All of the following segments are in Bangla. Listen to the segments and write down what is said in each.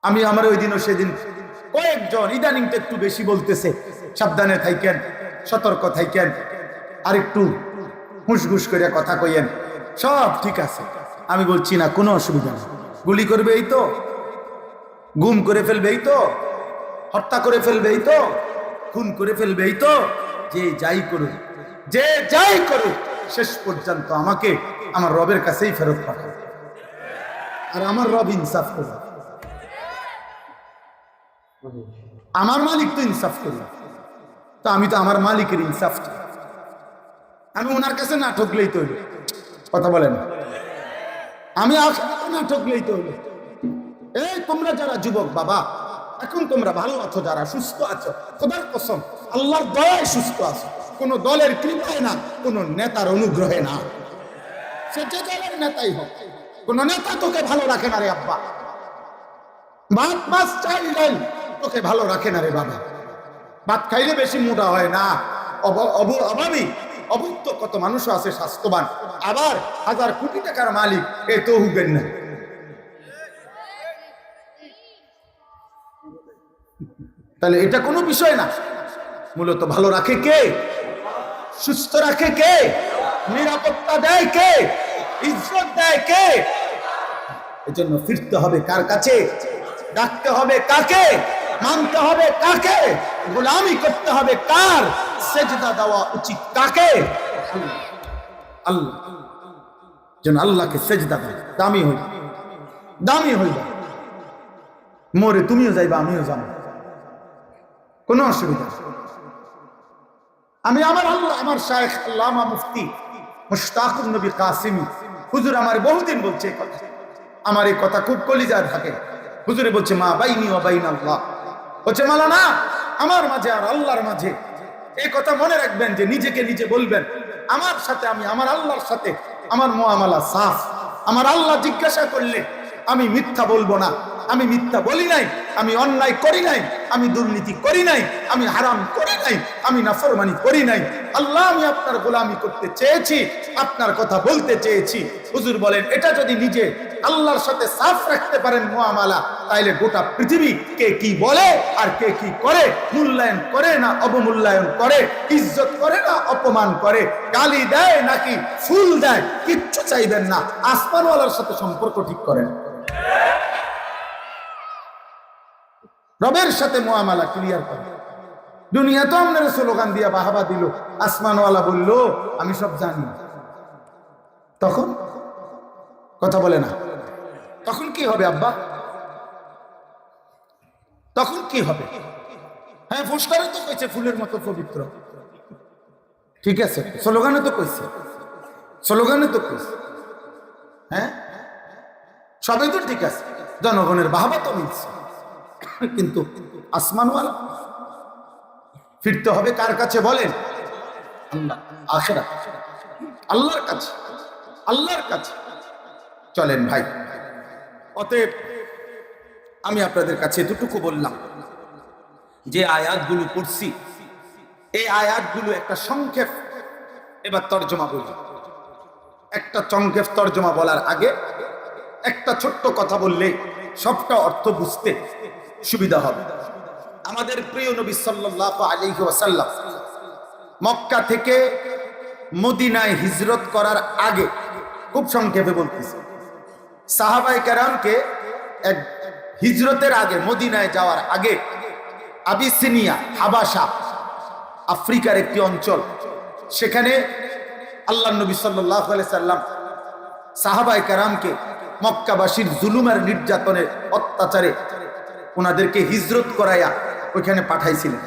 আমি আমার ওই দিনও সেদিন কয়েকজন ইদানিংটা একটু বেশি বলতেছে, সাবধানে থাইকেন, সতর্ক থাইকেন, আর একটু হুঁসঘুস করে কথা কইয়েন, সব ঠিক আছে। আমি বলছি না, কোনো অসুবিধা নেই। গুলি করবে এই তো, গুম করে ফেলবে এই তো, হত্যা করে ফেলবে এই তো, খুন করে ফেলবে এই তো, যে যাই করুক, যে যাই করুক, শেষ পর্যন্ত আমাকে আমার রবের কাছেই ফেরত পাঠাবে। আর আমার রব ইনসাফ করবে, আমার মালিক তো ইনসাফ করবে। তো আমি তো আমার মালিকের ইনসাফ চাই, আমি ওনার কাছে না ঠকলেই তো হইল। কথা বলেন, আমি না ঠকলেই তো হইল। এই তোমরা যারা যুবক বাবা, এখন তোমরা ভালো আছো, যারা সুস্থ আছো, খোদার কসম আল্লাহর দয়ায় সুস্থ আছো, কোন দলের কৃপায় না, কোন নেতার অনুগ্রহে না। সে যে দলের নেতাই হোক, কোন নেতা তোকে ভালো রাখে না রে আব্বা। ভাত মাছ চাইলেন তোকে ভালো রাখে না রে বাবা। ভাত খাইলে বেশি মোটা হয় না, অভাবী অভুক্ত কত মানুষ আছে স্বাস্থ্যবান, আবার হাজার কোটি টাকার মালিক, এ তো হুবেন না। তাহলে এটা কোনো বিষয় না। মূলত ভালো রাখে কে? সুস্থ রাখে কে? নিরাপত্তা দেয় কে? ইজ্জত দেয় কে? এজন্য ফিরতে হবে কার কাছে? ডাকতে হবে কাকে? মানতে হবে কাকে? গোলামি করতে হবে কার? সেজদা দেওয়া উচিত কাকে? আল্লাহ। যেন আল্লাহকে সেজদা দেয়, দামি হইল, দামি হইল। মরে তুমিও যাইবা, আমিও যাব, কোনো অসুবিধা। আমি আমার আল্লাহ, আমার শায়েখ আল্লামা মুফতি মুশতাকুর নবী কাসিমি হুজুর আমার বহুদিন বলছে এই কথা, আমার এই কথা খুব কলিজার থাকে। হুজুরে বলছে মা বাইনি ওয়া বাইন আল্লাহ, বলছে মাওলানা আমার মাঝে আর আল্লাহর মাঝে, এই কথা মনে রাখবেন যে নিজেকে নিজে বলবেন আমার সাথে, আমি আমার আল্লাহর সাথে আমার মুআমালা সাফ। আমার আল্লাহ জিজ্ঞাসা করলে আমি মিথ্যা বলবো না, আমি মিথ্যা বলি নাই, আমি অন্যায় করি নাই, আমি দুর্নীতি করি নাই, আমি হারাম করি নাই, আমি নাফরমানি করি নাই। আল্লাহ আমি আপনার গোলামি করতে চেয়েছি, আপনার কথা বলতে চেয়েছি। হুজুর বলেন এটা যদি নিজে আল্লাহর সাথে সাফ রাখতে পারেন মুআমালা, তাইলে গোটা পৃথিবী কে কি বলে আর কে কি করে, মূল্যায়ন করে না অবমূল্যায়ন করে, ইজ্জত করে না অপমান করে, গালি দেয় নাকি ফুল দেয়, কিচ্ছু চাইবেন না, আসমানওয়ালার সাথে সম্পর্ক ঠিক করেন, রবের সাথে মুআমালা ক্লিয়ার করে। দুনিয়া তো আপনারা স্লোগান দিয়া বাহাবা দিল, আসমানওয়ালা বলল আমি সব জানি, তখন কথা বলে না, তখন কি হবে আব্বা? তখন কি হবে? হ্যাঁ পোস্টারে তো কইছে ফুলের মতো পবিত্র, ঠিক আছে, স্লোগানে তো কইছে, স্লোগানে তো কইছে, হ্যাঁ সবই তো ঠিক আছে, জনগণের বাহাবা তো মিলছে, কিন্তু আসমানওয়ালা ফিরতে হবে কার কাছে বলেন? আল্লাহ, আখিরাত, আল্লাহর কাছে, আল্লাহর কাছে। চলেন ভাই, অতএব আমি আপনাদের কাছে এতটুকু বললাম, যে আয়াতগুলো পড়ছি এই আয়াতগুলো একটা সংক্ষেপ এবার তর্জমা বলি। একটা সংক্ষেপ তর্জমা বলার আগে একটা ছোট্ট কথা বললে সবটা অর্থ বুঝতে সুবিধা হবে। আমাদের প্রিয় নবী সাল্লাল্লাহু আলাইহি ওয়াসাল্লাম মক্কা থেকে মদিনায় হিজরত করার আগে, খুব সংক্ষেপে বলতেছি, সাহাবায়ে কেরামকে এক হিজরতের আগে, মদিনায় যাওয়ার আগে আবিসিনিয়া, হাবাসা, আফ্রিকার একটি অঞ্চল, সেখানে আল্লাহর নবী সাল্লাল্লাহু আলাইহি সাল্লাম সাহাবায়ে কেরামকে মক্কাবাসীর জুলুমের নির্যাতনের অত্যাচারে ওনাদেরকে হিজরত করাইয়া ওইখানে পাঠাইছিলেন।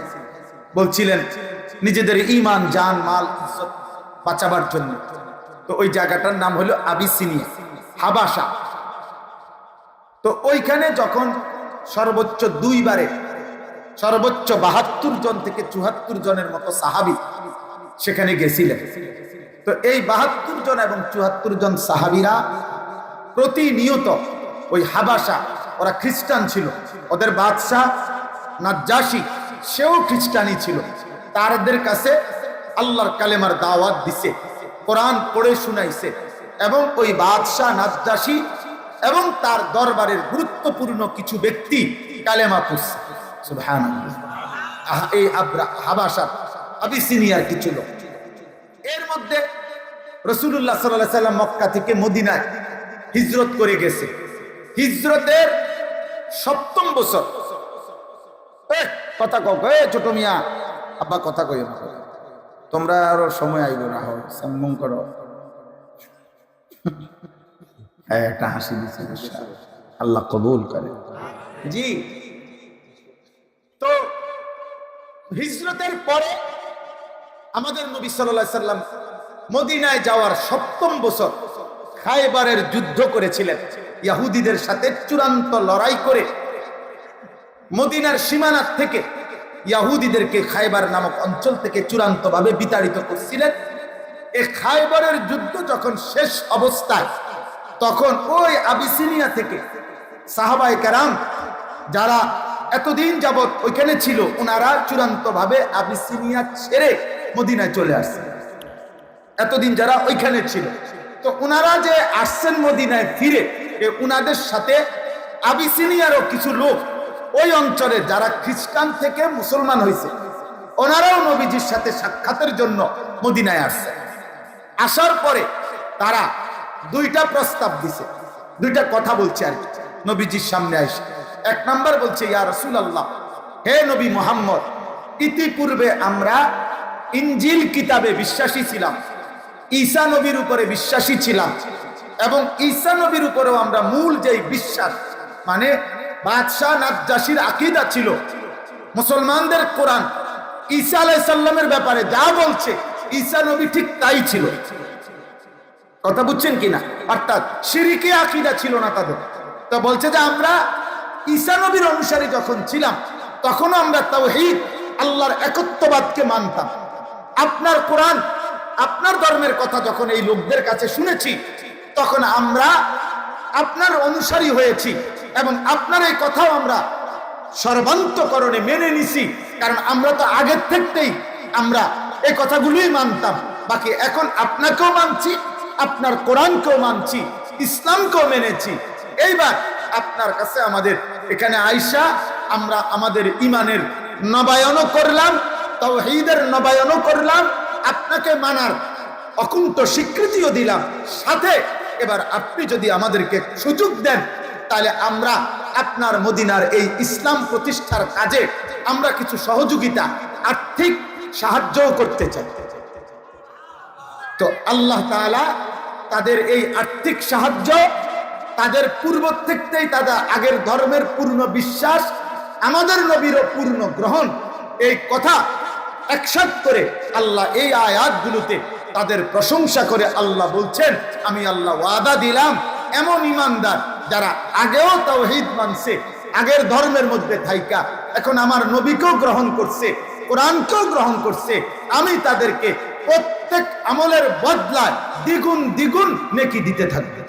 বলছিলেন নিজেদের ঈমান, জান, মাল, ইজ্জত বাঁচাবার জন্য। তো ওই জায়গাটার নাম হলো আবিসিনিয়া, হাবাসা। তো ওইখানে যখন সর্বোচ্চ দুইবারে সর্বোচ্চ ৭২ জন থেকে ৭৪ জনের মতো সাহাবী সেখানে গেছিলেন। তো এই ৭২ জন এবং ৭৪ জন সাহাবীরা প্রতিনিয়ত ওই হাবাসা, ওরা খ্রিস্টান ছিল, ওদের বাদশাহ নাজ্জাশী সেও খ্রিস্টানই ছিল, তাদের কাছে আল্লাহর কালেমার দাওয়াত দিছে, কোরআন পড়ে শুনাইছে, এবং ওই বাদশাহ নাজ্জাশী এবং তার দরবারের গুরুত্বপূর্ণ কিছু ব্যক্তি কালেমা পড়ছে। সুবহানাল্লাহ। এই হাবাসা আবিসিনিয়ার কিছু লোক, এর মধ্যে রাসূলুল্লাহ সাল্লাল্লাহু আলাইহি সাল্লাম মক্কা থেকে মদিনায় হিজরত করে গেছে। হিজরতের ৭ম বছর। কথা কও ছোট মিয়া, আব্বা কথা কইও না, তোমরা আরো সময় আইব না, হও সম্মান করো। একটা হাসি দিচ্ছে, আল্লাহ কবুল করে। জি, তো হিজরতের পরে আমাদের নবী সাল্লাল্লাহু আলাইহি সাল্লাম মদিনায় যাওয়ার ৭ম বছর খায়বারের যুদ্ধ করেছিলেন ইহুদিদের সাথে। চূড়ান্ত লড়াই করে মদিনার সীমানা থেকে ইহুদিদেরকে খায়বার নামক অঞ্চল থেকে চূড়ান্তভাবে বিতাড়িত করছিলেন। এই খায়বারের যুদ্ধ যখন শেষ অবস্থায়, তখন ওই আবিসিনিয়া থেকে সাহাবায়ে কেরাম যারা এতদিন যাবত ওইখানে ছিল, ওনারা চূড়ান্তভাবে আবিসিনিয়া ছেড়ে মদিনায় চলে আসছে। এতদিন যারা ওইখানে ছিল, তো ওনারা যে আসছেন মদিনায় ফিরে, ওনাদের সাথে আবিসিনিয়ারও কিছু লোক ওই অঞ্চলে যারা খ্রিস্টান থেকে মুসলমান হয়েছে, ওনারাও নবীজির সাথে সাক্ষাতের জন্য মদিনায় আসছে। আসার পরে তারা দুইটা প্রস্তাব দিছে, দুইটা কথা বলছে আর কি নবীজির সামনে আসে। ১ নাম্বার বলছে, ইয়া রাসূলুল্লাহ, হে নবী মুহাম্মদ, ইতিপূর্বে আমরা ইনজিল কিতাবে বিশ্বাসী ছিলাম, ঈসা নবীর উপরে বিশ্বাসী ছিলাম, এবং ঈসা নবীর উপরেও আমরা মূল যেই বিশ্বাস, মানে বাদশাহ নাজ্জাশীর আকীদা ছিল, মুসলমানদের কোরআন ঈসা আলাইহিস সালামের ব্যাপারে যা বলছে ঈসা নবী ঠিক তাই ছিল। কথা বুঝছেন কিনা? অর্থাৎ শিরকি আকীদা ছিল না তাদের। তো বলছে যে আমরা ঈসা নবীর অনুসারী যখন ছিলাম, তখনও আমরা তাওহীদ, আল্লাহর একত্ববাদকে মানতাম। আপনার কোরআন, আপনার ধর্মের কথা যখন এই লোকদের কাছে শুনেছি, তখন আমরা আপনার অনুসারী হয়েছি, এবং আপনার এই কথাও আমরা সর্বান্তকরণে মেনে নিছি, কারণ আমরা তো আগের থেকেই আমরা এই কথাগুলোই মানতাম। বাকি এখন আপনাকেও মানছি, আপনার কোরআনকেও মানছি, ইসলামকেও মেনেছি। এইবার আপনার কাছে আমাদের এখানে আইসা আমরা আমাদের ইমানের নবায়নও করলাম, তাওহীদের নবায়নও করলাম, আপনাকে মানার অকুণ্ঠ স্বীকৃতিও দিলাম। সাথে এবার আপনি যদি আমাদেরকে সুযোগ দেন, তাহলে আমরা আপনার মদিনার এই ইসলাম প্রতিষ্ঠার কাজে আমরা কিছু সহযোগিতা, আর্থিক সাহায্যও করতে চাই। তো আল্লাহ তাআলা তাদের এই আর্থিক সাহায্য, তাদের পূর্ব থেকেই তাদের আগের ধর্মের পূর্ণ বিশ্বাস, আমাদের নবীরও পূর্ণ গ্রহণ, এই কথা একসাথ করে আল্লাহ এই আয়াতগুলোতে তাদের প্রশংসা করে আল্লাহ বলছেন, আমি আল্লাহ ওয়াদা দিলাম এমন ইমানদার যারা আগেও তাওহীদ মানছে, আগের ধর্মের মধ্যে থাইকা এখন আমার নবীকেও গ্রহণ করছে, কোরআনকেও গ্রহণ করছে, আমি তাদেরকে প্রত্যেক আমলের বদলায় দ্বিগুণ দ্বিগুণ নেকি দিতে থাকবে।